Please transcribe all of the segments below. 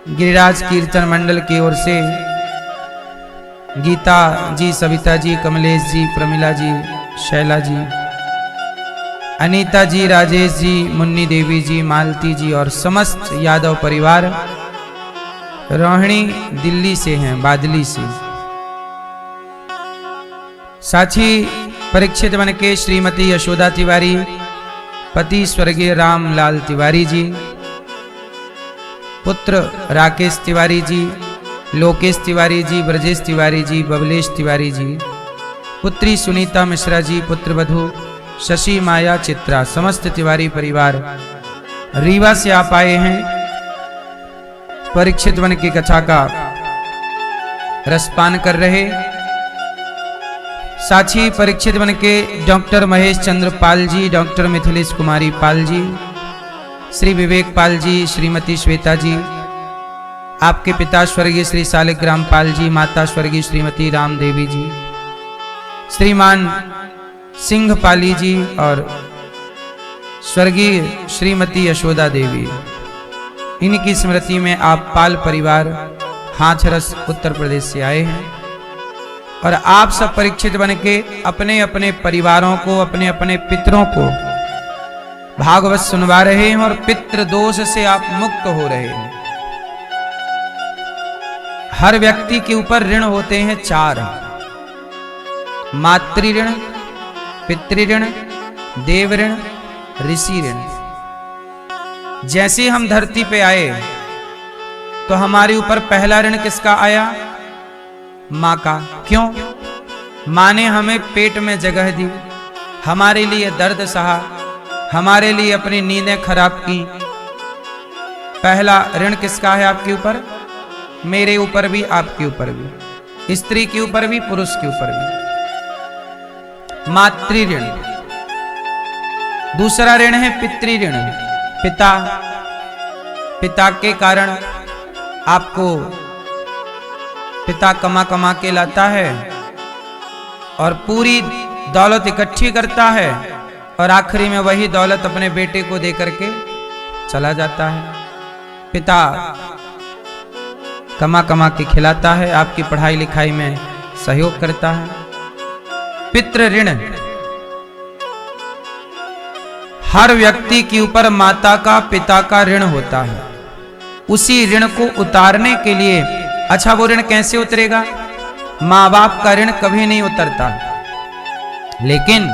गिरिराज कीर्तन मंडल की ओर से गीता जी, सविता जी, कमलेश जी, प्रमिला जी, शैला जी, अनीता जी, राजेश जी, मुन्नी देवी जी, मालती जी और समस्त यादव परिवार रोहिणी दिल्ली से हैं, बादली से। साथी परीक्षित बन के श्रीमती यशोदा तिवारी, पति स्वर्गीय रामलाल तिवारी जी, पुत्र राकेश तिवारी जी, लोकेश तिवारी जी, ब्रजेश तिवारी जी, बबलेश तिवारी जी, पुत्री सुनीता मिश्रा जी, पुत्र वधू शशि माया चित्रा, समस्त तिवारी परिवार रीवा से आप आए हैं परीक्षित वन की कथा का रसपान कर रहे। साथी परीक्षित वन के डॉक्टर महेश चंद्र पाल जी, डॉक्टर मिथिलेश कुमारी पाल जी, श्री विवेक पाल जी, श्रीमती श्वेता जी, आपके पिता स्वर्गीय श्री सालिग्राम पाल जी, माता स्वर्गीय श्रीमती राम देवी जी, श्रीमान सिंह पाली जी और स्वर्गीय श्रीमती यशोदा देवी, इनकी स्मृति में आप पाल परिवार हाथरस उत्तर प्रदेश से आए हैं और आप सब परीक्षित बन के अपने अपने परिवारों को, अपने अपने पितरों को भागवत सुनवा रहे हैं और पितृ दोष से आप मुक्त हो रहे हैं। हर व्यक्ति के ऊपर ऋण होते हैं 4, मातृ ऋण, पितृ ऋण, देव ऋण, ऋषि ऋण। जैसे हम धरती पे आए तो हमारे ऊपर पहला ऋण किसका आया? माँ का। क्यों? माँ ने हमें पेट में जगह दी, हमारे लिए दर्द सहा, हमारे लिए अपनी नींदें खराब की। पहला ऋण किसका है आपके ऊपर? मेरे ऊपर भी, आपके ऊपर भी, स्त्री के ऊपर भी, पुरुष के ऊपर भी। मातृ ऋण। दूसरा ऋण है पितृ ऋण। पिता, पिता के कारण आपको पिता कमा कमा के लाता है और पूरी दौलत इकट्ठी करता है और आखिरी में वही दौलत अपने बेटे को दे करके चला जाता है। पिता कमा कमा के खिलाता है, आपकी पढ़ाई लिखाई में सहयोग करता है। पितृ ऋण। हर व्यक्ति के ऊपर माता का, पिता का ऋण होता है। उसी ऋण को उतारने के लिए, अच्छा वो ऋण कैसे उतरेगा? माँ बाप का ऋण कभी नहीं उतरता, लेकिन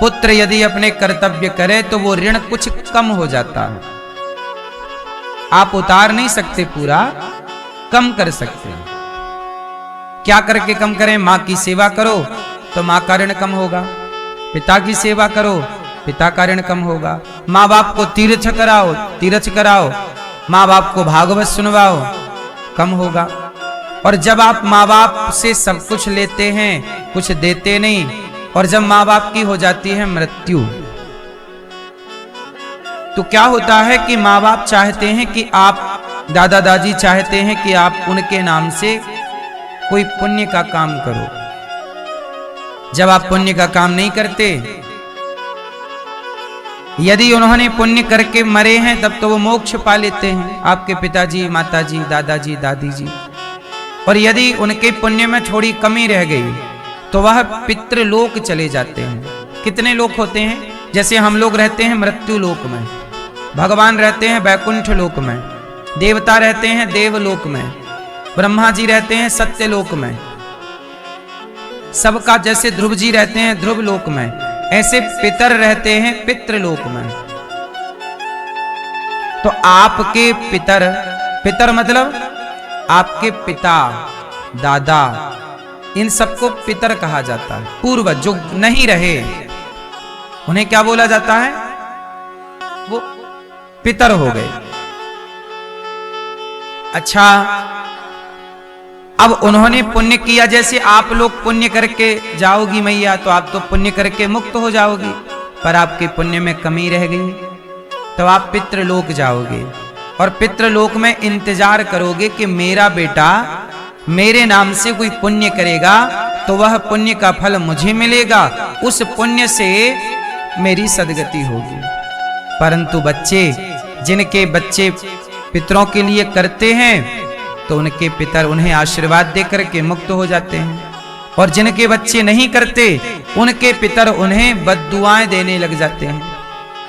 पुत्र यदि अपने कर्तव्य करे तो वो ऋण कुछ कम हो जाता है। आप उतार नहीं सकते पूरा, कम कर सकते हैं। क्या करके कम करें? माँ की सेवा करो तो माँ का ऋण कम होगा, पिता की सेवा करो पिता का ऋण कम होगा, माँ बाप को तीर्थ कराओ, तीर्थ कराओ, माँ बाप को भागवत सुनवाओ, कम होगा। और जब आप माँ बाप से सब कुछ लेते हैं, कुछ देते नहीं, और जब माँ बाप की हो जाती है मृत्यु, तो क्या होता है कि माँ बाप चाहते हैं कि आप, दादा दादी चाहते हैं कि आप उनके नाम से कोई पुण्य का काम करो। जब आप पुण्य का काम नहीं करते, यदि उन्होंने पुण्य करके मरे हैं तब तो वो मोक्ष पा लेते हैं, आपके पिताजी, माताजी, दादाजी, दादी जी। और यदि उनके पुण्य में थोड़ी कमी रह गई तो वह पितृलोक चले जाते हैं। कितने लोक होते हैं? जैसे हम लोग रहते हैं मृत्यु लोक में, भगवान रहते हैं वैकुंठ लोक में, देवता रहते हैं देवलोक में, ब्रह्मा जी रहते हैं सत्यलोक में, सबका जैसे ध्रुव जी रहते हैं ध्रुव लोक में, ऐसे पितर रहते हैं पितृलोक में। तो आपके पितर, पितर मतलब आपके पिता, दादा, इन सबको पितर कहा जाता है। पूर्वज जो नहीं रहे उन्हें क्या बोला जाता है? वो पितर हो गए। अच्छा, अब उन्होंने पुण्य किया, जैसे आप लोग पुण्य करके जाओगी मैया तो आप तो पुण्य करके मुक्त हो जाओगी, पर आपके पुण्य में कमी रह गई तो आप पितृलोक जाओगे और पितृलोक में इंतजार करोगे कि मेरा बेटा मेरे नाम से कोई पुण्य करेगा तो वह पुण्य का फल मुझे मिलेगा, उस पुण्य से मेरी सदगति होगी। परंतु बच्चे, जिनके बच्चे पितरों के लिए करते हैं तो उनके पितर उन्हें आशीर्वाद देकर के मुक्त हो जाते हैं, और जिनके बच्चे नहीं करते उनके पितर उन्हें बद्दुआएं देने लग जाते हैं,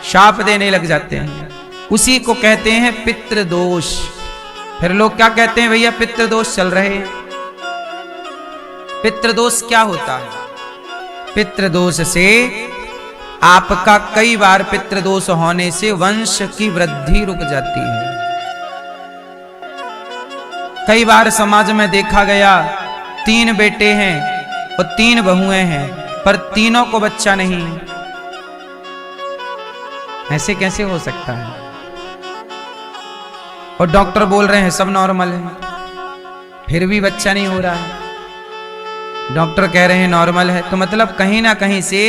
शाप देने लग जाते हैं। उसी को कहते हैं पितृदोष। फिर लोग क्या कहते हैं, भैया पितृदोष चल रहे हैं। पितृदोष क्या होता है? पितृदोष से आपका कई बार पितृदोष होने से वंश की वृद्धि रुक जाती है। कई बार समाज में देखा गया 3 बेटे हैं और 3 बहुएं हैं, पर तीनों को बच्चा नहीं। ऐसे कैसे हो सकता है? और डॉक्टर बोल रहे हैं सब नॉर्मल है, फिर भी बच्चा नहीं हो रहा है। डॉक्टर कह रहे हैं नॉर्मल है, तो मतलब कहीं ना कहीं से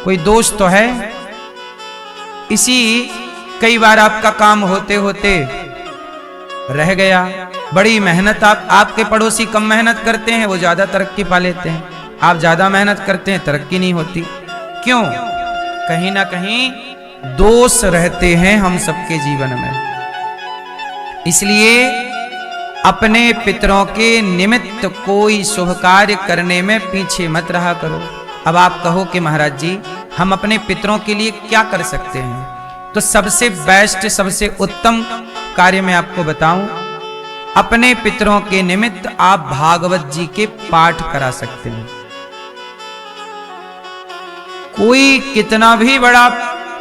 कोई दोष तो है। इसी कई बार आपका काम होते होते रह गया। बड़ी मेहनत आपके पड़ोसी कम मेहनत करते हैं, वो ज्यादा तरक्की पा लेते हैं। आप ज्यादा मेहनत करते हैं, तरक्की नहीं होती। क्यों? कहीं ना कहीं दोष रहते हैं हम सबके जीवन में। इसलिए अपने पितरों के निमित्त कोई शुभ कार्य करने में पीछे मत रहा करो। अब आप कहो कि महाराज जी हम अपने पितरों के लिए क्या कर सकते हैं, तो सबसे बेस्ट, सबसे उत्तम कार्य मैं आपको बताऊं, अपने पितरों के निमित्त आप भागवत जी के पाठ करा सकते हैं। कोई कितना भी बड़ा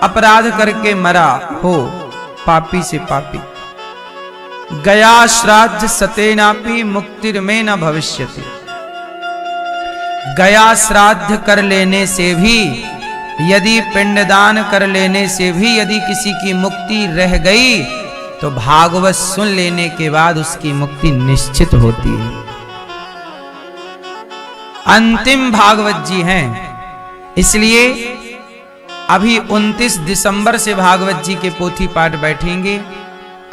अपराध करके मरा हो, पापी से पापी, गया श्राद्ध सतेनापि मुक्तिर में न भविष्यति। गया श्राद्ध कर लेने से भी, यदि पिंडदान कर लेने से भी यदि किसी की मुक्ति रह गई तो भागवत सुन लेने के बाद उसकी मुक्ति निश्चित होती है। अंतिम भागवत जी हैं। इसलिए अभी 29 दिसंबर से भागवत जी के पोथी पाठ बैठेंगे।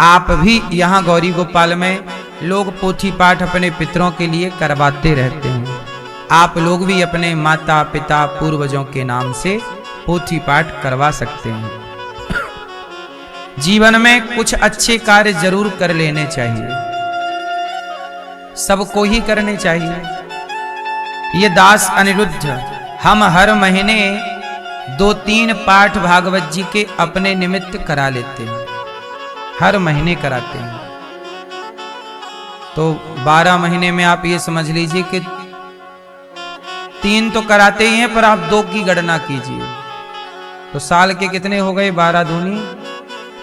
आप भी यहाँ गौरी गोपाल में लोग पोथी पाठ अपने पितरों के लिए करवाते रहते हैं। आप लोग भी अपने माता पिता पूर्वजों के नाम से पोथी पाठ करवा सकते हैं। जीवन में कुछ अच्छे कार्य जरूर कर लेने चाहिए, सबको ही करने चाहिए। ये दास अनिरुद्ध हम हर महीने 2-3 पाठ भागवत जी के अपने निमित्त करा लेते हैं, हर महीने कराते हैं। तो 12 महीने में आप ये समझ लीजिए कि 3 तो कराते ही हैं, पर आप 2 की गणना कीजिए तो साल के कितने हो गए? 12 दूनी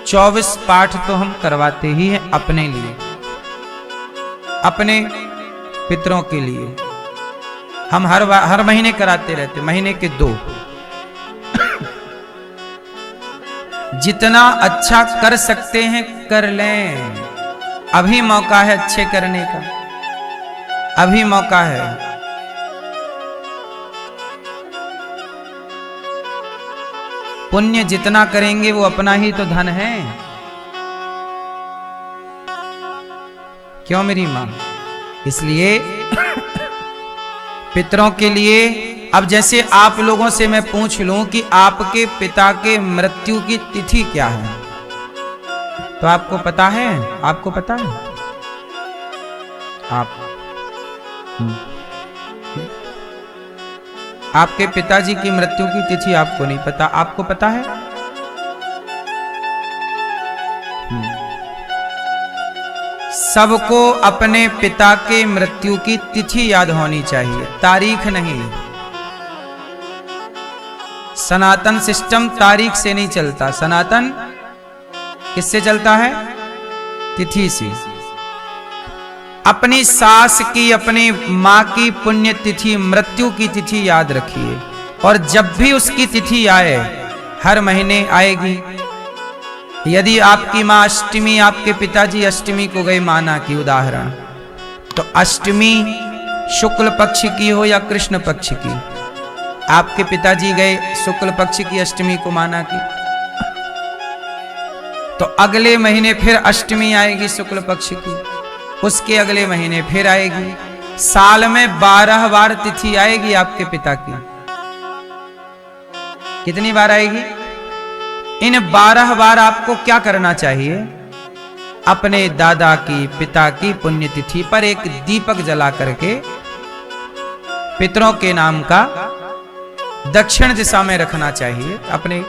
24 पाठ तो हम करवाते ही हैं अपने लिए, अपने पितरों के लिए। हम हर महीने कराते रहते, महीने के 2। जितना अच्छा कर सकते हैं कर लें, अभी मौका है अच्छे करने का, अभी मौका है। पुण्य जितना करेंगे वो अपना ही तो धन है। क्यों मेरी मां? इसलिए पितरों के लिए, अब जैसे आप लोगों से मैं पूछ लूं कि आपके पिता के मृत्यु की तिथि क्या है, तो आपको पता है? आपको पता है? आपके पिताजी की मृत्यु की तिथि आपको नहीं पता, आपको पता है? सबको अपने पिता के मृत्यु की तिथि याद होनी चाहिए, तारीख नहीं। सनातन सिस्टम तारीख से नहीं चलता, सनातन किससे चलता है? तिथि से। अपनी सास की, अपनी मां की पुण्य तिथि, मृत्यु की तिथि याद रखिए, और जब भी उसकी तिथि आए, हर महीने आएगी। यदि आपकी मां अष्टमी, आपके पिताजी अष्टमी को गए माना की उदाहरण, तो अष्टमी शुक्ल पक्ष की हो या कृष्ण पक्ष की, आपके पिताजी गए शुक्ल पक्ष की अष्टमी को माना की, तो अगले महीने फिर अष्टमी आएगी शुक्ल पक्ष की, उसके अगले महीने फिर आएगी। साल में 12 बार तिथि आएगी आपके पिता की। कितनी बार आएगी? इन 12 बार आपको क्या करना चाहिए? अपने दादा की पिता की पुण्यतिथि पर एक दीपक जला करके पितरों के नाम का दक्षिण दिशा में रखना चाहिए। अपने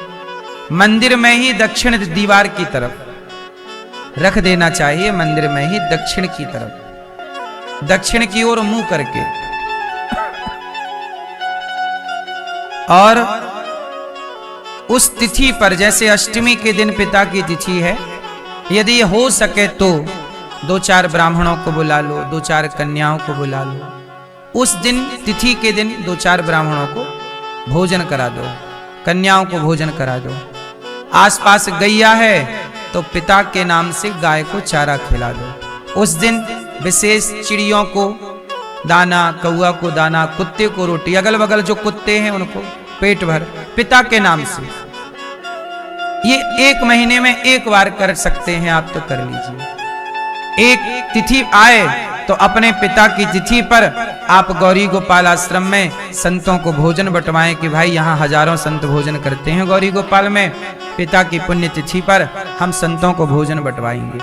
मंदिर में ही दक्षिण दीवार की तरफ रख देना चाहिए, मंदिर में ही दक्षिण की तरफ, दक्षिण की ओर मुंह करके। और उस तिथि पर, जैसे अष्टमी के दिन पिता की तिथि है, यदि हो सके तो 2-4 ब्राह्मणों को बुला लो, 2-4 कन्याओं को बुला लो। उस दिन, तिथि के दिन 2-4 ब्राह्मणों को भोजन करा दो, कन्याओं को भोजन करा दो। आसपास गैया है तो पिता के नाम से गाय को चारा खिला दो। उस दिन विशेष चिड़ियों को दाना, कौआ को दाना, कुत्ते को रोटी, अगल बगल जो कुत्ते हैं उनको पेट भर, पिता के नाम से। ये 1 महीने में 1 बार कर सकते हैं आप, तो कर लीजिए। एक तिथि आए तो अपने पिता की तिथि पर आप गौरी गोपाल आश्रम में संतों को भोजन बंटवाएं कि भाई यहाँ हजारों संत भोजन करते हैं गौरी गोपाल में, पिता की पुण्य तिथि पर हम संतों को भोजन बंटवाएंगे।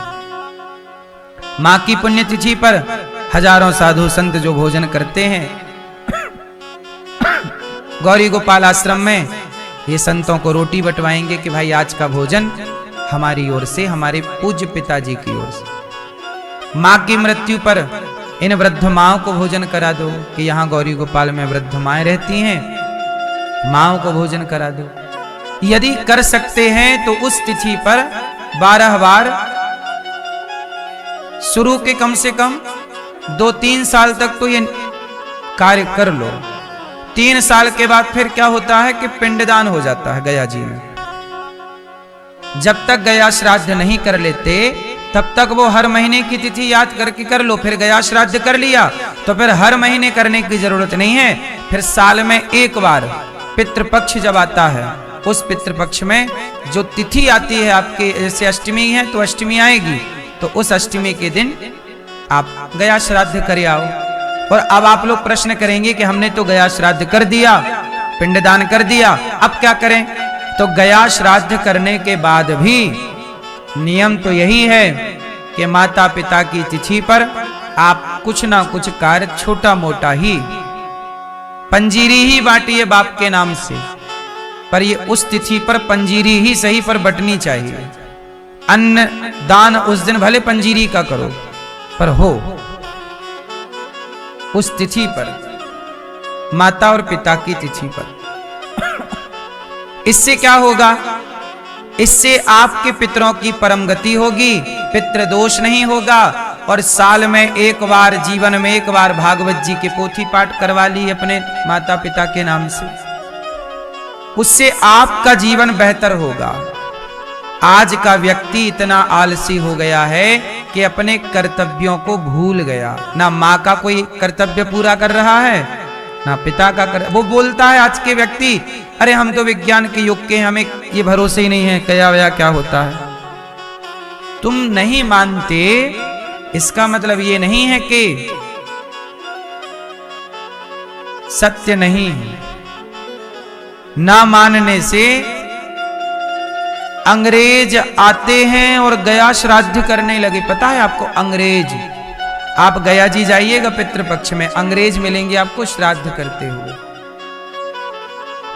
माँ की पुण्य तिथि पर हजारों साधु संत जो भोजन करते हैं गौरी गोपाल आश्रम में, ये संतों को रोटी बंटवाएंगे कि भाई आज का भोजन हमारी ओर से, हमारे पूज्य पिताजी की ओर से। माँ की मृत्यु पर इन वृद्ध माओं को भोजन करा दो कि यहाँ गौरी गोपाल में वृद्ध माएं रहती हैं, माओं को भोजन करा दो। यदि कर सकते हैं तो उस तिथि पर 12 बार शुरू के कम से कम 2-3 साल तक तो ये कार्य कर लो। 3 साल के बाद फिर क्या होता है कि पिंडदान हो जाता है गया जी में। जब तक गया श्राद्ध नहीं कर लेते तब तक वो हर महीने की तिथि याद करके कर लो। फिर गया श्राद्ध कर लिया तो फिर हर महीने करने की जरूरत नहीं है। फिर साल में 1 बार पितृपक्ष जब आता है, उस पितृपक्ष में जो तिथि आती है आपके, जैसे अष्टमी है तो अष्टमी आएगी, तो उस अष्टमी के दिन आप गया श्राद्ध कर आओ। और अब आप लोग प्रश्न करेंगे कि हमने तो गया श्राद्ध कर दिया, पिंडदान कर दिया, अब क्या करें? तो गया श्राद्ध करने के बाद भी नियम तो यही है कि माता पिता की तिथि पर आप कुछ ना कुछ कार्य छोटा मोटा ही, पंजीरी ही बांटिए बाप के नाम से, पर ये उस तिथि पर पंजीरी ही सही पर बटनी चाहिए। अन्न दान उस दिन भले पंजीरी का करो, पर हो उस तिथि पर, माता और पिता की तिथि पर। इससे क्या होगा? इससे आपके पितरों की परम गति होगी, पितृ दोष नहीं होगा। और साल में 1 बार, जीवन में 1 बार भागवत जी के पोथी पाठ करवा ली अपने माता पिता के नाम से, उससे आपका जीवन बेहतर होगा। आज का व्यक्ति इतना आलसी हो गया है कि अपने कर्तव्यों को भूल गया। ना माँ का कोई कर्तव्य पूरा कर रहा है, ना पिता का वो बोलता है आज के व्यक्ति, अरे हम तो विज्ञान के युग के, हमें ये भरोसे ही नहीं है कया वया क्या होता है। तुम नहीं मानते इसका मतलब ये नहीं है कि सत्य नहीं है। ना मानने से अंग्रेज आते हैं और गया श्राद्ध करने लगे। पता है आपको अंग्रेज, आप गया जी जाइएगा पितृपक्ष में, अंग्रेज मिलेंगे आपको श्राद्ध करते हुए।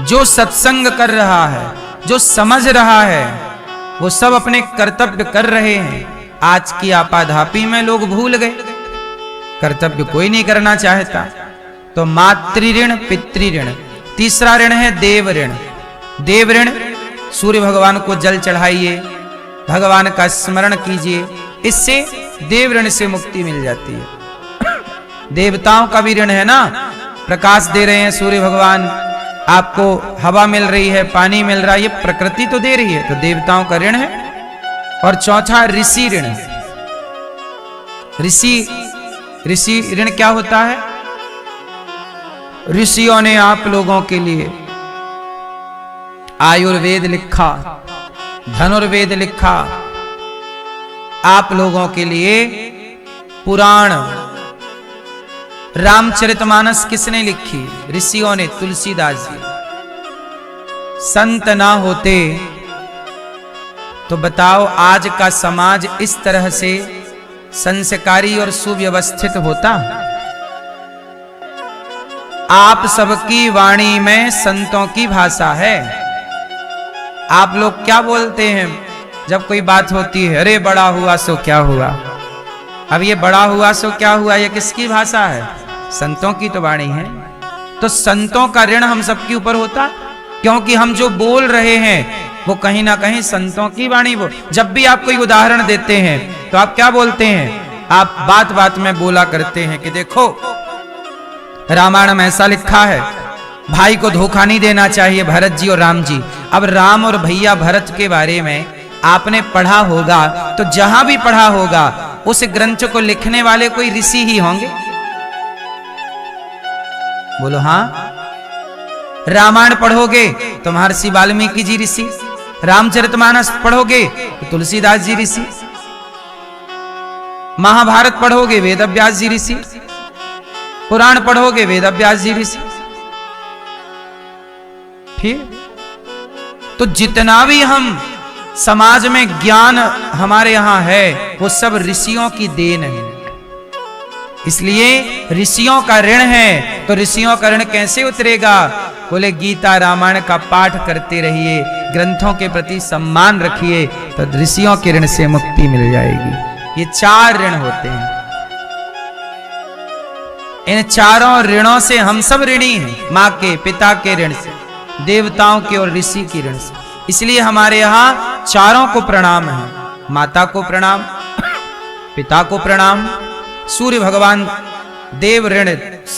जो सत्संग कर रहा है, जो समझ रहा है, वो सब अपने कर्तव्य कर रहे हैं। आज की आपाधापी में लोग भूल गए, कर्तव्य कोई नहीं करना चाहता। तो मातृ ऋण, पितृ ऋण, तीसरा ऋण है देव ऋण। देव ऋण, सूर्य भगवान को जल चढ़ाइए, भगवान का स्मरण कीजिए, इससे देव ऋण से मुक्ति मिल जाती है। देवताओं का भी ऋण है ना, प्रकाश दे रहे हैं सूर्य भगवान, आपको हवा मिल रही है, पानी मिल रहा है, ये प्रकृति तो दे रही है, तो देवताओं का ऋण है। और चौथा ऋषि ऋण। ऋषि ऋण क्या होता है? ऋषियों ने आप लोगों के लिए आयुर्वेद लिखा, धनुर्वेद लिखा, आप लोगों के लिए पुराण, रामचरितमानस किसने लिखी? ऋषियों ने, तुलसीदास जी। संत ना होते तो बताओ आज का समाज इस तरह से संस्कारी और सुव्यवस्थित होता? आप सबकी वाणी में संतों की भाषा है। आप लोग क्या बोलते हैं जब कोई बात होती है? अरे बड़ा हुआ सो क्या हुआ। अब ये बड़ा हुआ सो क्या हुआ, ये किसकी भाषा है? संतों की तो वाणी है। तो संतों का ऋण हम सबके ऊपर होता, क्योंकि हम जो बोल रहे हैं वो कहीं ना कहीं संतों की वाणी। वो जब भी आप कोई उदाहरण देते हैं तो आप क्या बोलते हैं? आप बात बात में बोला करते हैं कि देखो रामायण में ऐसा लिखा है, भाई को धोखा नहीं देना चाहिए, भरत जी और राम जी। अब राम और भैया भरत के बारे में आपने पढ़ा होगा, तो जहां भी पढ़ा होगा उस ग्रंथ को लिखने वाले कोई ऋषि ही होंगे। बोलो हाँ। रामायण पढ़ोगे तो महर्षि वाल्मीकि जी ऋषि, रामचरितमानस पढ़ोगे तो तुलसीदास जी ऋषि, महाभारत पढ़ोगे वेदव्यास जी ऋषि, पुराण पढ़ोगे वेदव्यास जी ऋषि। ठीक? तो जितना भी हम समाज में ज्ञान हमारे यहां है वो सब ऋषियों की देन है। इसलिए ऋषियों का ऋण है। तो ऋषियों का ऋण कैसे उतरेगा? बोले गीता रामायण का पाठ करते रहिए, ग्रंथों के प्रति सम्मान रखिए, तो ऋषियों के ऋण से मुक्ति मिल जाएगी। ये 4 ऋण होते हैं। इन चारों ऋणों से हम सब ऋणी हैं, माँ के पिता के ऋण से, देवताओं के और ऋषि के ऋण से। इसलिए हमारे यहाँ चारों को प्रणाम है। माता को प्रणाम, पिता को प्रणाम, सूर्य भगवान देव ऋण।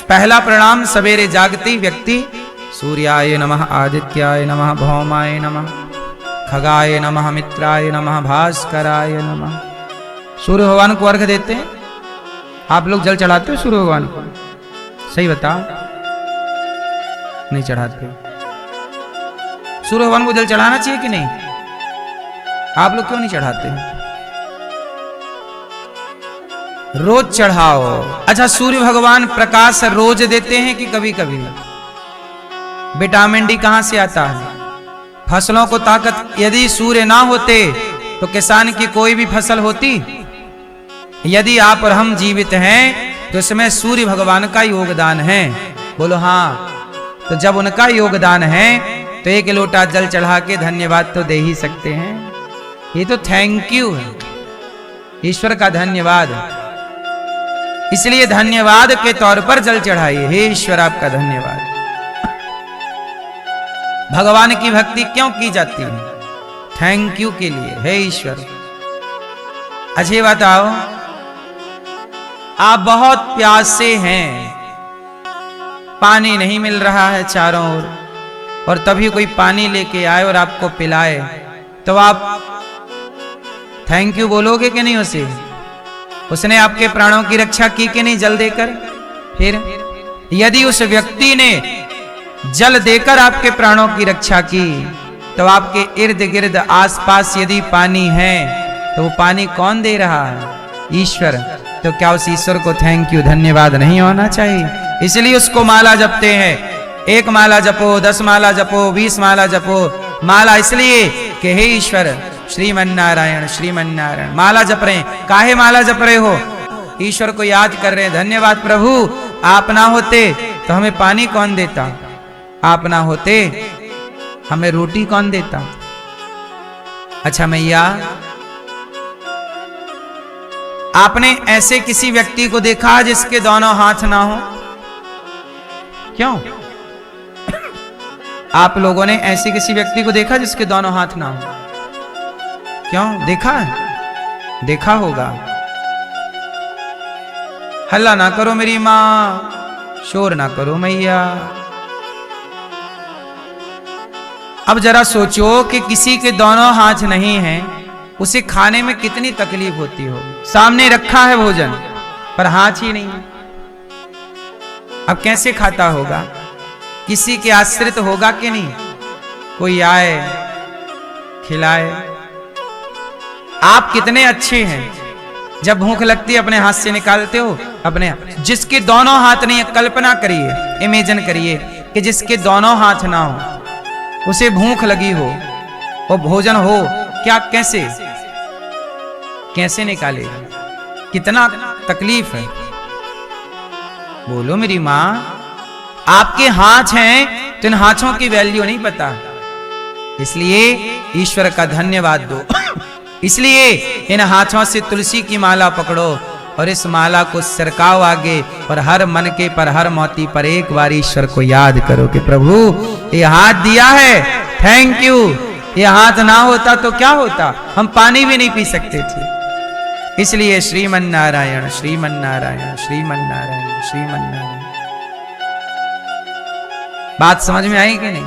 पहला प्रणाम सवेरे जागती व्यक्ति सूर्याय नमः, आदित्याय नमः, भौमाय नमः, खगाय नमः, मित्राय नमः, भास्कराय नमः। सूर्य भगवान को अर्घ देते हैं। आप लोग जल चढ़ाते हो सूर्य भगवान को? सही बताओ, नहीं चढ़ाते? सूर्य भगवान को जल चढ़ाना चाहिए कि नहीं? आप लोग क्यों नहीं चढ़ाते? रोज चढ़ाओ। अच्छा, सूर्य भगवान प्रकाश रोज देते हैं कि कभी कभी? विटामिन डी कहां से आता है? फसलों को ताकत। यदि सूर्य ना होते तो किसान की कोई भी फसल होती? यदि आप और हम जीवित हैं तो इसमें सूर्य भगवान का योगदान है। बोलो हाँ। तो जब उनका योगदान है तो 1 लोटा जल चढ़ा के धन्यवाद तो दे ही सकते हैं। ये तो थैंक यू है, ईश्वर का धन्यवाद। इसलिए धन्यवाद के तौर पर जल चढ़ाइए। हे ईश्वर आपका धन्यवाद। भगवान की भक्ति क्यों की जाती है? थैंक यू के लिए। हे ईश्वर। अच्छी बताओ, आप बहुत प्यासे हैं, पानी नहीं मिल रहा है चारों ओर, और तभी कोई पानी लेके आए और आपको पिलाए, तो आप थैंक यू बोलोगे कि नहीं उसे? उसने आपके प्राणों की रक्षा की कि नहीं जल देकर? फिर यदि उस व्यक्ति ने जल देकर आपके प्राणों की रक्षा की, तो आपके इर्द गिर्द आसपास यदि पानी है तो वो पानी कौन दे रहा है? ईश्वर। तो क्या उस ईश्वर को थैंक यू धन्यवाद नहीं होना चाहिए? इसलिए उसको माला जपते हैं। 1 माला जपो, 10 माला जपो, 20 माला जपो। माला इसलिए कि हे ईश्वर श्रीमन्नारायण श्रीमन्नारायण। माला जप रहे हैं। काहे माला जप रहे हो? ईश्वर को याद कर रहे हैं। धन्यवाद प्रभु, आप ना होते तो हमें पानी कौन देता? आप ना होते हमें रोटी कौन देता? अच्छा मैया, आपने ऐसे किसी व्यक्ति को देखा जिसके दोनों हाथ ना हो? क्यों? आप लोगों ने ऐसे किसी व्यक्ति को देखा जिसके दोनों हाथ ना हो? क्यों? देखा है? देखा होगा। हल्ला ना करो मेरी मां, शोर ना करो मैया। अब जरा सोचो कि किसी के दोनों हाथ नहीं हैं, उसे खाने में कितनी तकलीफ होती हो। सामने रखा है भोजन पर हाथ ही नहीं है, अब कैसे खाता होगा? किसी के आश्रित होगा कि नहीं? कोई आए खिलाए। आप कितने अच्छे हैं, जब भूख लगती है अपने हाथ से निकालते हो अपने। जिसके दोनों हाथ नहीं है, कल्पना करिए, इमेजिन करिए कि जिसके दोनों हाथ ना हो, उसे भूख लगी हो, वो भोजन हो, क्या कैसे कैसे निकालेगा? कितना तकलीफ है। बोलो मेरी मां, आपके हाथ हैं तो इन हाथों की वैल्यू नहीं पता, इसलिए ईश्वर का धन्यवाद दो। इसलिए इन हाथों से तुलसी की माला पकड़ो और इस माला को सरकाओ आगे, और हर मन के पर हर मोती पर एक बार ईश्वर को याद करो कि प्रभु ये हाथ दिया है, थैंक यू। ये हाथ ना होता तो क्या होता, हम पानी भी नहीं पी सकते थे। इसलिए श्रीमन नारायण श्रीमन नारायण श्रीमन नारायण श्रीमन नारायण। बात समझ में आई कि नहीं?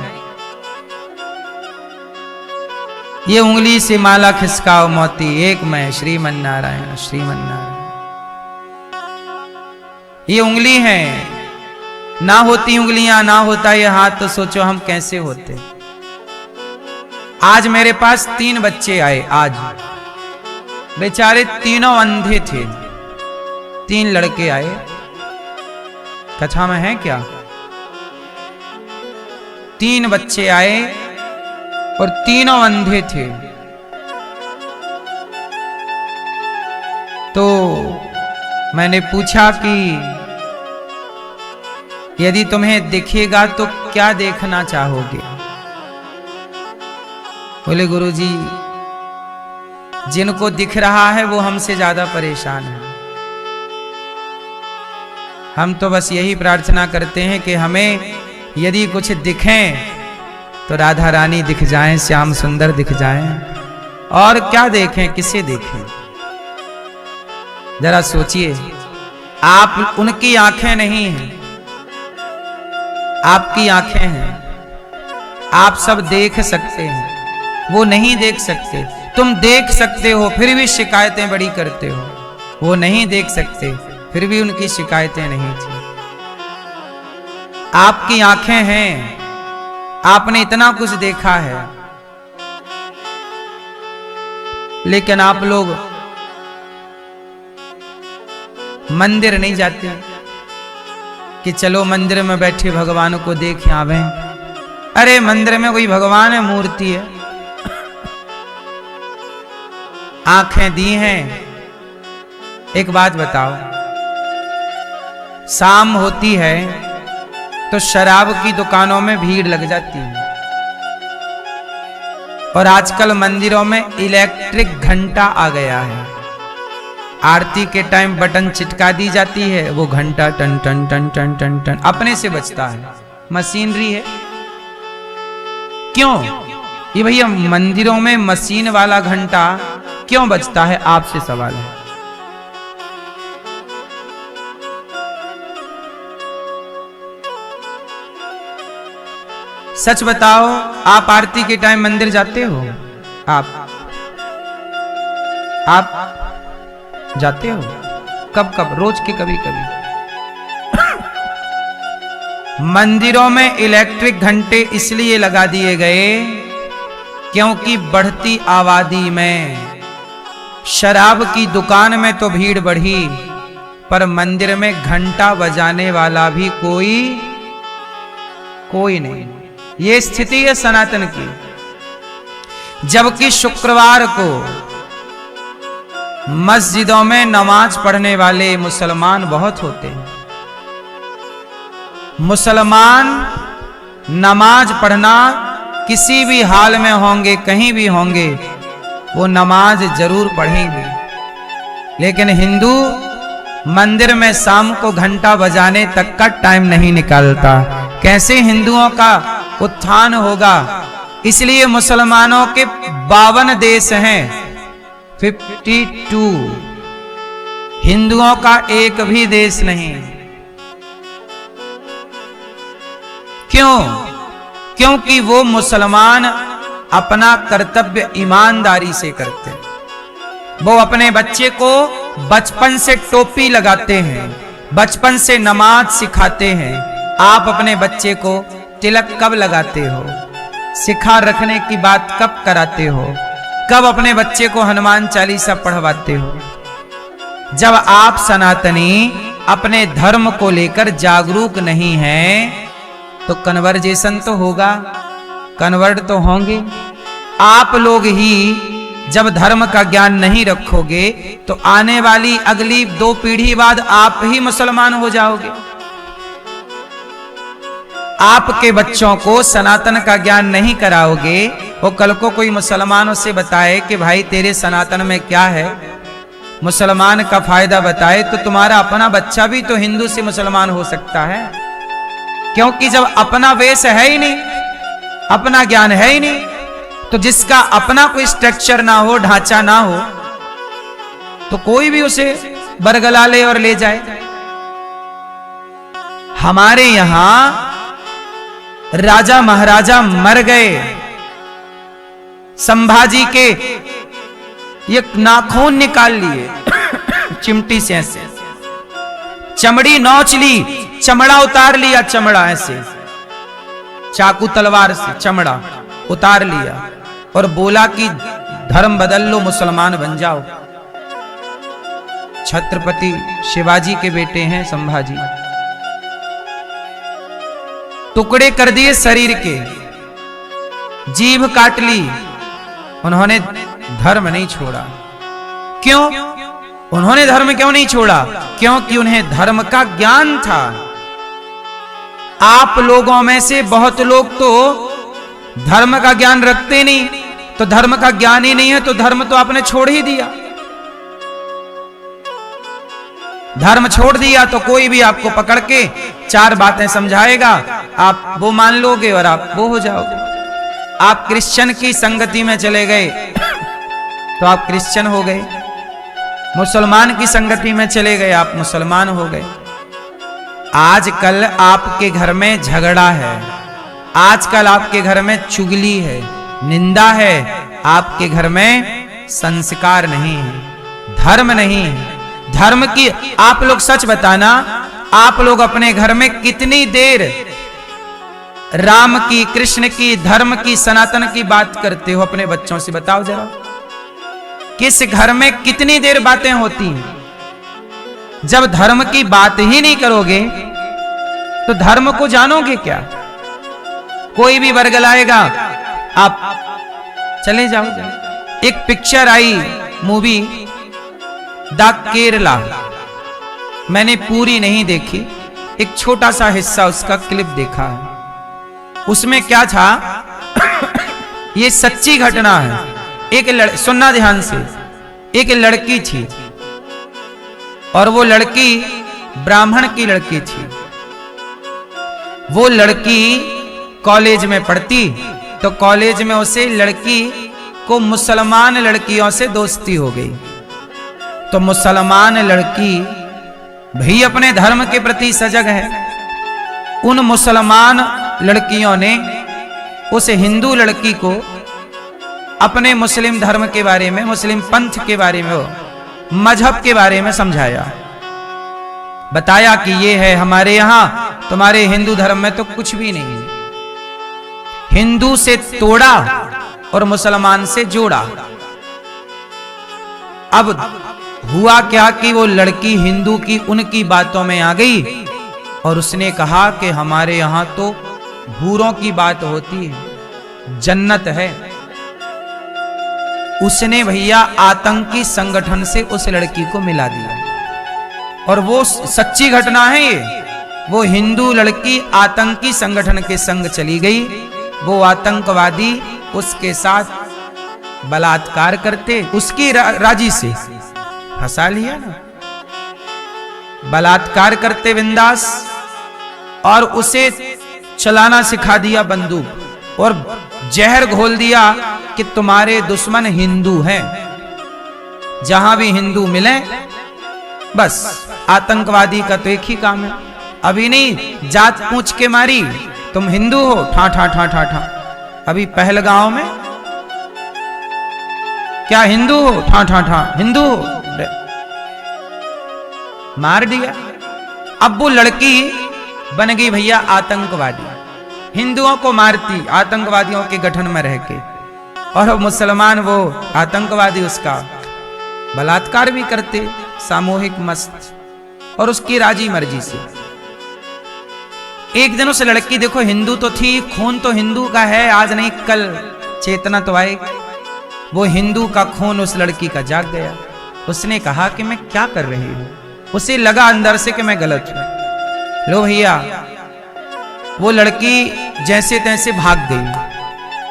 ये उंगली से माला खिसकाओ मोती एक मैं, श्रीमन नारायण श्रीमन नारायण। ये उंगली है, ना होती उंगलियां, ना होता ये हाथ, तो सोचो हम कैसे होते। आज मेरे पास 3 बच्चे आए, आज बेचारे तीनों अंधे थे। 3 लड़के आए, कथा में है क्या? 3 बच्चे आए और तीनों अंधे थे। तो मैंने पूछा कि यदि तुम्हें दिखेगा तो क्या देखना चाहोगे? बोले गुरुजी, जिनको दिख रहा है वो हमसे ज्यादा परेशान है। हम तो बस यही प्रार्थना करते हैं कि हमें यदि कुछ दिखें तो राधा रानी दिख जाएं, श्याम सुंदर दिख जाएं, और क्या देखें, किसे देखें? जरा सोचिए, आप उनकी आंखें नहीं हैं, आपकी आंखें हैं। आप सब देख सकते हैं, वो नहीं देख सकते। तुम देख सकते हो फिर भी शिकायतें बड़ी करते हो, वो नहीं देख सकते फिर भी उनकी शिकायतें नहीं थी। आपकी आंखें हैं, आपने इतना कुछ देखा है, लेकिन आप लोग मंदिर नहीं जाते कि चलो मंदिर में बैठे भगवान को देख आवे। अरे मंदिर में कोई भगवान है, मूर्ति है। आंखें दी हैं। एक बात बताओ, शाम होती है तो शराब की दुकानों में भीड़ लग जाती है, और आजकल मंदिरों में इलेक्ट्रिक घंटा आ गया है। आरती के टाइम बटन चिटका दी जाती है, वो घंटा टन टन टन टन टन टन अपने से बजता है, मशीनरी है। क्यों? ये भैया मंदिरों में मशीन वाला घंटा क्यों बजता है, आपसे सवाल है। सच बताओ, आप आरती के टाइम मंदिर जाते हो? आप जाते हो? कब कब? रोज के कभी कभी। मंदिरों में इलेक्ट्रिक घंटे इसलिए लगा दिए गए क्योंकि बढ़ती आबादी में शराब की दुकान में तो भीड़ बढ़ी, पर मंदिर में घंटा बजाने वाला भी कोई नहीं। ये स्थिति है सनातन की। जबकि शुक्रवार को मस्जिदों में नमाज पढ़ने वाले मुसलमान बहुत होते हैं। मुसलमान नमाज पढ़ना किसी भी हाल में होंगे, कहीं भी होंगे, वो नमाज जरूर पढ़ेंगे। लेकिन हिंदू मंदिर में शाम को घंटा बजाने तक का टाइम नहीं निकालता। कैसे हिंदुओं का उत्थान होगा? इसलिए मुसलमानों के 52 देश हैं, 52। हिंदुओं का एक भी देश नहीं। क्यों? क्योंकि वो मुसलमान अपना कर्तव्य ईमानदारी से करते हैं। वो अपने बच्चे को बचपन से टोपी लगाते हैं, बचपन से नमाज सिखाते हैं। आप अपने बच्चे को तिलक कब लगाते हो? सिखा रखने की बात कब कराते हो? कब अपने बच्चे को हनुमान चालीसा पढ़वाते हो? जब आप सनातनी अपने धर्म को लेकर जागरूक नहीं हैं तो कन्वर्जेशन तो होगा, कन्वर्ट तो होंगे। आप लोग ही जब धर्म का ज्ञान नहीं रखोगे तो आने वाली अगली 2 पीढ़ी बाद आप ही मुसलमान हो जाओगे। आपके बच्चों को सनातन का ज्ञान नहीं कराओगे, वो कल को कोई मुसलमान उससे बताए कि भाई तेरे सनातन में क्या है, मुसलमान का फायदा बताए, तो तुम्हारा अपना बच्चा भी तो हिंदू से मुसलमान हो सकता है। क्योंकि जब अपना वेश है ही नहीं, अपना ज्ञान है ही नहीं, तो जिसका अपना कोई स्ट्रक्चर ना हो, ढांचा ना हो, तो कोई भी उसे बरगला ले और ले जाए। हमारे यहां राजा महाराजा मर गए, संभाजी के ये नाखून निकाल लिए चिमटी से, ऐसे चमड़ी नोच ली, चमड़ा उतार लिया, चमड़ा ऐसे चाकू तलवार से चमड़ा उतार लिया और बोला कि धर्म बदल लो, मुसलमान बन जाओ। छत्रपति शिवाजी के बेटे हैं संभाजी, टुकड़े कर दिए शरीर के, जीभ काट ली, उन्होंने धर्म नहीं छोड़ा। क्यों? उन्होंने धर्म क्यों नहीं छोड़ा? क्योंकि उन्हें धर्म का ज्ञान था। आप लोगों में से बहुत लोग तो धर्म का ज्ञान रखते नहीं, तो धर्म का ज्ञान ही नहीं है तो धर्म तो आपने छोड़ ही दिया। धर्म छोड़ दिया तो कोई भी आपको पकड़ के 4 बातें समझाएगा, आप वो मान लोगे और आप वो हो जाओगे। आप क्रिश्चियन की संगति में चले गए तो आप क्रिश्चियन हो गए, मुसलमान की संगति में चले गए आप मुसलमान हो गए। आजकल आपके घर में झगड़ा है, आजकल आपके घर में चुगली है, निंदा है, आपके घर में संस्कार नहीं है, धर्म नहीं है। धर्म की आप लोग सच बताना, आप लोग अपने घर में कितनी देर राम की, कृष्ण की, धर्म की, सनातन की बात करते हो? अपने बच्चों से बताओ जरा, किस घर में कितनी देर बातें होती हैं? जब धर्म की बात ही नहीं करोगे तो धर्म को जानोगे क्या? कोई भी वर्गलाएगा, आप चले जाओ। एक picture I movie the Kerala, मैंने पूरी नहीं देखी, एक छोटा सा हिस्सा उसका क्लिप देखा है। उसमें क्या था ये सच्ची घटना है। एक सुनना ध्यान से, एक लड़की थी और वो लड़की ब्राह्मण की लड़की थी। वो लड़की कॉलेज में पढ़ती, तो कॉलेज में उसे लड़की को मुसलमान लड़कियों से दोस्ती हो गई। तो मुसलमान लड़की भी अपने धर्म के प्रति सजग है। उन मुसलमान लड़कियों ने उस हिंदू लड़की को अपने मुस्लिम धर्म के बारे में, मुस्लिम पंथ के बारे में, मजहब के बारे में समझाया, बताया कि ये है हमारे यहां, तुम्हारे हिंदू धर्म में तो कुछ भी नहीं है। हिंदू से तोड़ा और मुसलमान से जोड़ा। अब हुआ क्या कि वो लड़की हिंदू की उनकी बातों में आ गई और उसने कहा कि हमारे यहां तो भूरों की बात होती है, जन्नत है। उसने भैया आतंकी संगठन से उस लड़की को मिला दिया। और वो सच्ची घटना है ये। वो हिंदू लड़की आतंकी संगठन के संग चली गई। वो आतंकवादी उसके साथ बलात्कार करते, उसकी राजी से फंसा लिया ना, बलात्कार करते बिंदास, और उसे चलाना सिखा दिया बंदूक, और जहर घोल दिया कि तुम्हारे दुश्मन हिंदू हैं, जहां भी हिंदू मिले बस आतंकवादी का तो एक ही काम है। अभी नहीं जात पूछ के मारी, तुम हिंदू हो, ठा ठा ठा ठा ठा। अभी पहलगांव में क्या हिंदू हो, ठा ठा ठा, हिंदू हो, मार दिया। अब वो लड़की बन गई भैया आतंकवादी, हिंदुओं को मारती आतंकवादियों के गठन में रह के, और मुसलमान वो आतंकवादी उसका बलात्कार भी करते सामूहिक मस्त, और उसकी राजी मर्जी से। एक दिन उस लड़की, देखो हिंदू तो थी, खून तो हिंदू का है, आज नहीं कल चेतना तो आएगी। वो हिंदू का खून उस लड़की का जाग गया। उसने कहा कि मैं क्या कर रही हूं। उसे लगा अंदर से कि मैं गलत हूं। लो भैया, वो लड़की जैसे तैसे भाग गई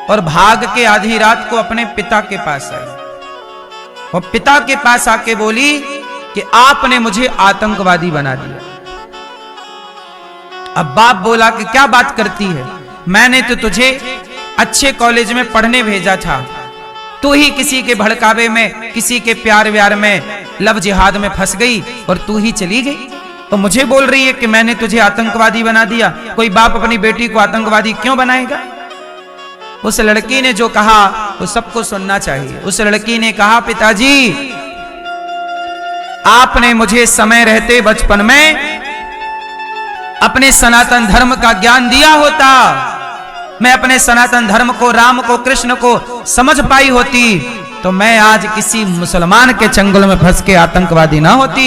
और भाग के आधी रात को अपने पिता के पास आई और पिता के पास आके बोली कि आपने मुझे आतंकवादी बना दिया। अब बाप बोला कि क्या बात करती है, मैंने तो तुझे अच्छे कॉलेज में पढ़ने भेजा था, तू ही किसी के भड़कावे में, किसी के प्यार व्यार में, लव जिहाद में फंस गई और तू ही चली गई। तो मुझे बोल रही है कि मैंने तुझे आतंकवादी बना दिया। कोई बाप अपनी बेटी को आतंकवादी क्यों बनाएगा? उस लड़की ने जो कहा वो सबको सुनना चाहिए। उस लड़की ने कहा, पिताजी आपने मुझे समय रहते बचपन में अपने सनातन धर्म का ज्ञान दिया होता, मैं अपने सनातन धर्म को, राम को, कृष्ण को समझ पाई होती तो मैं आज किसी मुसलमान के चंगुल में फंस के आतंकवादी ना होती।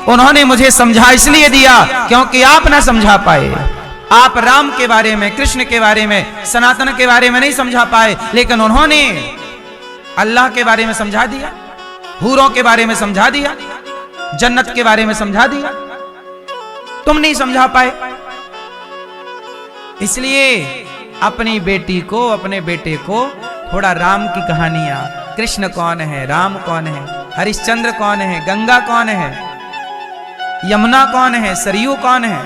उन्होंने मुझे समझा इसलिए दिया क्योंकि आप ना समझा पाए। आप राम के बारे में, कृष्ण के बारे में, सनातन के बारे में नहीं समझा पाए, लेकिन उन्होंने अल्लाह के बारे में समझा दिया, हूरों के बारे में समझा दिया, जन्नत के बारे में समझा दिया। तुम नहीं समझा पाए। इसलिए अपनी बेटी को, अपने बेटे को थोड़ा राम की कहानियां, कृष्ण कौन है, राम कौन है, हरिश्चंद्र कौन है, गंगा कौन है, यमुना कौन है, सरयू कौन है,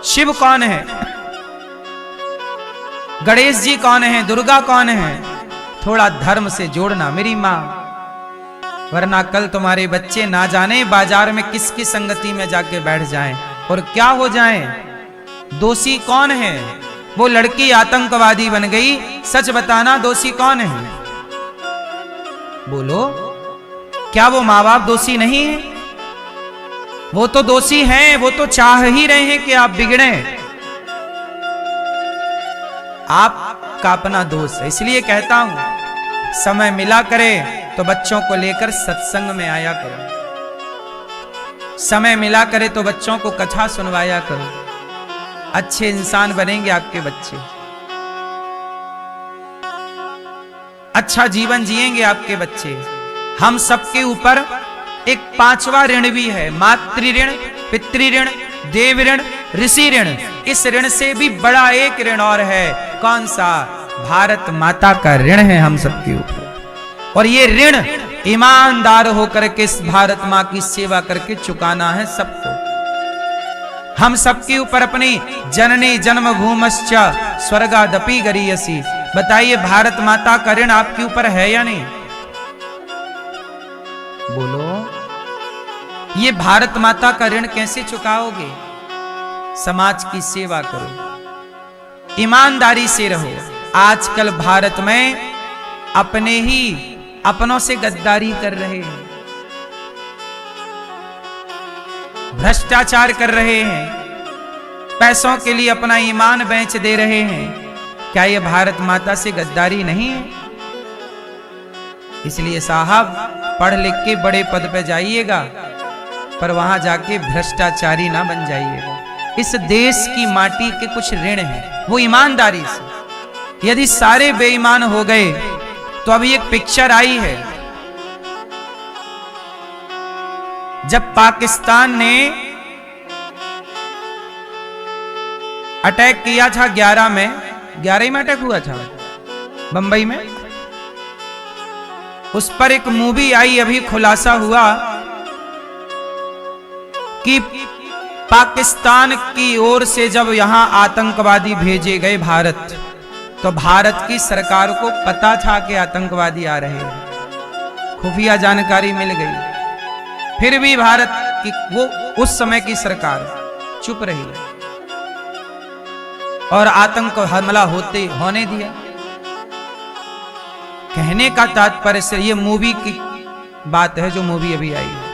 शिव कौन है, गणेश जी कौन है, दुर्गा कौन है, थोड़ा धर्म से जोड़ना मेरी मां। वरना कल तुम्हारे बच्चे ना जाने बाजार में किसकी संगति में जाके बैठ जाएं और क्या हो जाएं। दोषी कौन है? वो लड़की आतंकवादी बन गई, सच बताना दोषी कौन है? बोलो, क्या वो माँ बाप दोषी नहीं है? वो तो दोषी हैं, वो तो चाह ही रहे हैं कि आप बिगड़े। आपका अपना दोष है। इसलिए कहता हूं, समय मिला करे तो बच्चों को लेकर सत्संग में आया करो, समय मिला करे तो बच्चों को कथा सुनवाया करो। अच्छे इंसान बनेंगे आपके बच्चे, अच्छा जीवन जिएंगे आपके बच्चे। हम सबके ऊपर एक पांचवा ऋण भी है, मातृ ऋण, पितृ ऋण, देव ऋण, ऋषि ऋण। इस ऋण से भी बड़ा एक ऋण और है। कौन सा? भारत माता का ऋण है हम सबके ऊपर। और ये ऋण ईमानदार होकर के इस भारत माँ की सेवा करके चुकाना है सबको। हम सबके ऊपर अपनी जननी जन्मभूमश्च स्वर्गादपि गरीयसी। बताइए, भारत माता का ऋण आपके ऊपर है या नहीं? बोलो, ये भारत माता का ऋण कैसे चुकाओगे? समाज की सेवा करो, ईमानदारी से रहो। आजकल भारत में अपने ही अपनों से गद्दारी कर रहे हैं, भ्रष्टाचार कर रहे हैं, पैसों के लिए अपना ईमान बेच दे रहे हैं। क्या ये भारत माता से गद्दारी नहीं है? इसलिए साहब, पढ़ लिख के बड़े पद पे जाइएगा, पर वहां जाके भ्रष्टाचारी ना बन जाइएगा। इस देश की माटी के कुछ ऋण हैं, वो ईमानदारी से। यदि सारे बेईमान हो गए तो अभी एक पिक्चर आई है, जब पाकिस्तान ने अटैक किया था 11 में, 11 में अटैक हुआ था बंबई में, उस पर एक मूवी आई, अभी खुलासा हुआ कि पाकिस्तान की ओर से जब यहां आतंकवादी भेजे गए भारत, तो भारत की सरकार को पता था कि आतंकवादी आ रहे हैं, खुफिया जानकारी मिल गई। फिर भी भारत की वो उस समय की सरकार चुप रही और आतंक हमला होने दिया। कहने का तात्पर्य से ये मूवी की बात है, जो मूवी अभी आई है।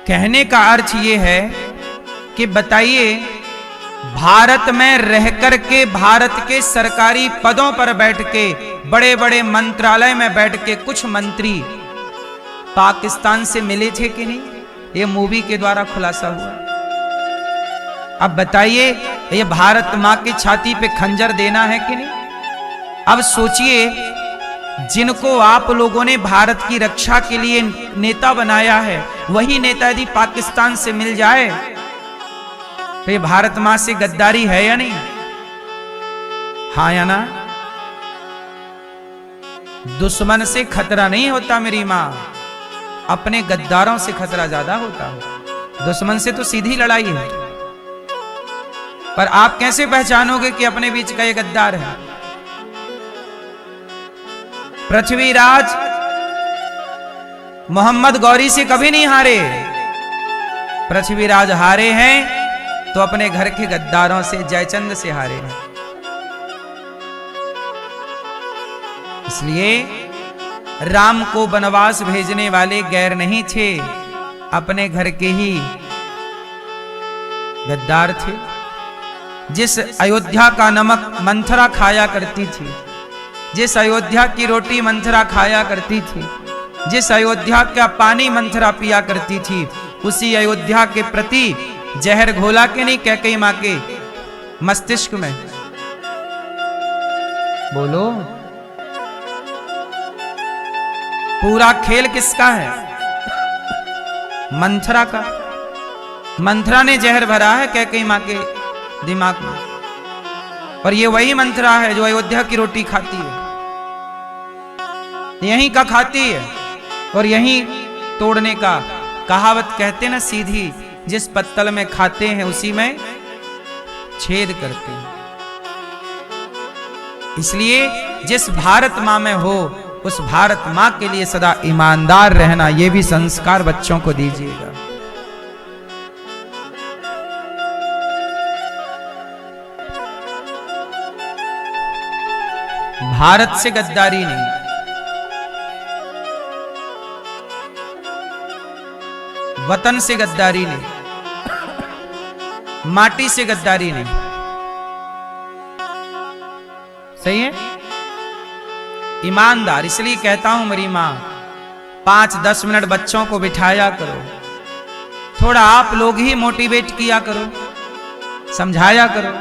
कहने का अर्थ ये है कि बताइए, भारत में रहकर के, भारत के सरकारी पदों पर बैठ के, बड़े बड़े मंत्रालय में बैठ के कुछ मंत्री पाकिस्तान से मिले थे कि नहीं? ये मूवी के द्वारा खुलासा हुआ। अब बताइए, ये भारत मां की छाती पे खंजर देना है कि नहीं? अब सोचिए, जिनको आप लोगों ने भारत की रक्षा के लिए नेता बनाया है, वही नेता यदि पाकिस्तान से मिल जाए तो ये भारत मां से गद्दारी है या नहीं? हाँ या ना? दुश्मन से खतरा नहीं होता मेरी मां, अपने गद्दारों से खतरा ज्यादा होता है। दुश्मन से तो सीधी लड़ाई है, पर आप कैसे पहचानोगे कि अपने बीच का ये गद्दार है? पृथ्वीराज मोहम्मद गौरी से कभी नहीं हारे। पृथ्वीराज हारे हैं तो अपने घर के गद्दारों से, जयचंद से हारे हैं। इसलिए राम को वनवास भेजने वाले गैर नहीं थे, अपने घर के ही गद्दार थे। जिस अयोध्या का नमक मंथरा खाया करती थी, जिस अयोध्या की रोटी मंथरा खाया करती थी, जिस अयोध्या का पानी मंथरा पिया करती थी, उसी अयोध्या के प्रति जहर घोला के नहीं कैकेयी मां के मस्तिष्क में? बोलो, पूरा खेल किसका है? मंथरा का। मंथरा ने जहर भरा है कैकेयी मां के दिमाग में, और ये वही मंथरा है जो अयोध्या की रोटी खाती है, यहीं का खाती है और यहीं तोड़ने का। कहावत कहते ना सीधी, जिस पत्तल में खाते हैं उसी में छेद करते हैं। इसलिए जिस भारत मां में हो, उस भारत मां के लिए सदा ईमानदार रहना, यह भी संस्कार बच्चों को दीजिएगा। भारत से गद्दारी नहीं, वतन से गद्दारी नहीं, माटी से गद्दारी नहीं। सही है? ईमानदार। इसलिए कहता हूं मेरी मां, 5-10 मिनट बच्चों को बिठाया करो, थोड़ा आप लोग ही मोटिवेट किया करो, समझाया करो।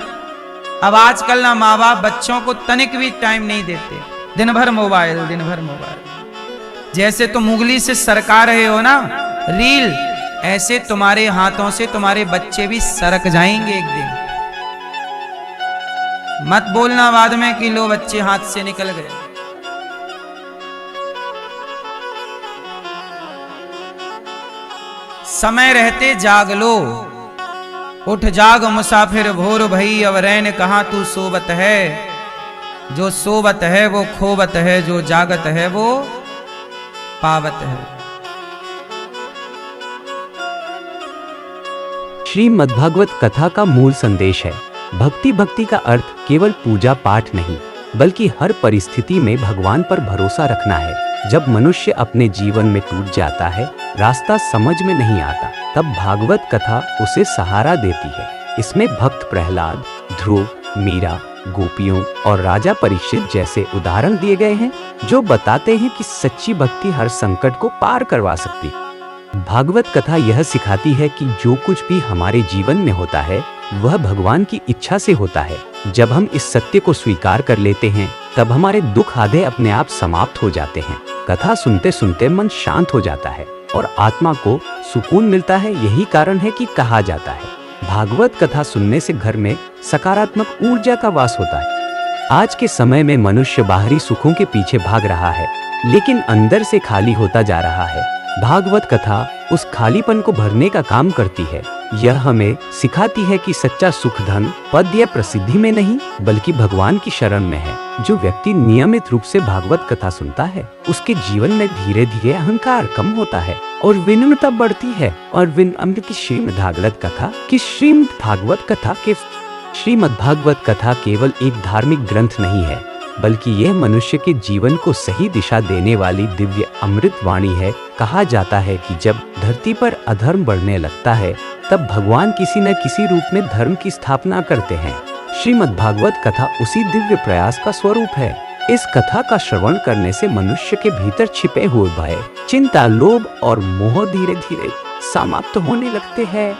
अब आजकल ना माँ बाप बच्चों को तनिक भी टाइम नहीं देते, दिन भर मोबाइल, दिन भर मोबाइल। जैसे तुम उंगली से सरका रहे हो ना रील, ऐसे तुम्हारे हाथों से तुम्हारे बच्चे भी सरक जाएंगे एक दिन। मत बोलना बाद में कि लो बच्चे हाथ से निकल गए। समय रहते जाग लो, उठ जाग मुसाफिर भोर भई, अब रैन कहां तू सोबत है। जो सोबत है वो खोबत है, जो जागत है वो पावत है। श्रीमद्भागवत कथा का मूल संदेश है, भक्ति का अर्थ केवल पूजा पाठ नहीं, बल्कि हर परिस्थिति में भगवान पर भरोसा रखना है। जब मनुष्य अपने जीवन में टूट जाता है, रास्ता समझ में नहीं आता, तब भागवत कथा उसे सहारा देती है। इसमें भक्त प्रहलाद, ध्रुव, मीरा, गोपियों और राजा परीक्षित जैसे उदाहरण दिए गए हैं, जो बताते हैं कि सच्ची भक्ति हर संकट को पार करवा सकती। भागवत कथा यह सिखाती है कि जो कुछ भी हमारे जीवन में होता है, वह भगवान की इच्छा से होता है। जब हम इस सत्य को स्वीकार कर लेते हैं, तब हमारे दुख आधे अपने आप समाप्त हो जाते हैं। कथा सुनते सुनते मन शांत हो जाता है और आत्मा को सुकून मिलता है। यही कारण है कि कहा जाता है, भागवत कथा सुनने से घर में सकारात्मक ऊर्जा का वास होता है। आज के समय में मनुष्य बाहरी सुखों के पीछे भाग रहा है, लेकिन अंदर से खाली होता जा रहा है। भागवत कथा उस खालीपन को भरने का काम करती है। यह हमें सिखाती है कि सच्चा सुख धन, पद या प्रसिद्धि में नहीं, बल्कि भगवान की शरण में है। जो व्यक्ति नियमित रूप से भागवत कथा सुनता है, उसके जीवन में धीरे धीरे अहंकार कम होता है और विनम्रता बढ़ती है। और विनम्र की श्रीमद्भागवत कथा केवल एक धार्मिक ग्रंथ नहीं है, बल्कि यह मनुष्य के जीवन को सही दिशा देने वाली दिव्य अमृत वाणी है। कहा जाता है कि जब धरती पर अधर्म बढ़ने लगता है, तब भगवान किसी न किसी रूप में धर्म की स्थापना करते हैं। श्रीमद्भागवत कथा उसी दिव्य प्रयास का स्वरूप है। इस कथा का श्रवण करने से मनुष्य के भीतर छिपे हुए भय, चिंता, लोभ और मोह धीरे धीरे समाप्त होने लगते हैं।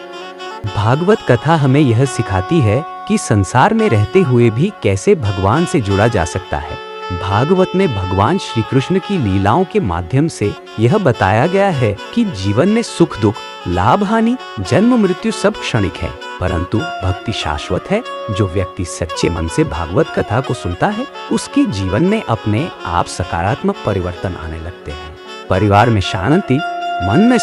भागवत कथा हमें यह सिखाती है कि संसार में रहते हुए भी कैसे भगवान से जुड़ा जा सकता है। भागवत में भगवान श्री कृष्ण की लीलाओं के माध्यम से यह बताया गया है कि जीवन में सुख दुख, लाभ हानि, जन्म मृत्यु सब क्षणिक है, परंतु भक्ति शाश्वत है। जो व्यक्ति सच्चे मन से भागवत कथा को सुनता है, उसके जीवन में अपने आप सकारात्मक परिवर्तन आने लगते हैं। परिवार में शांति, मन में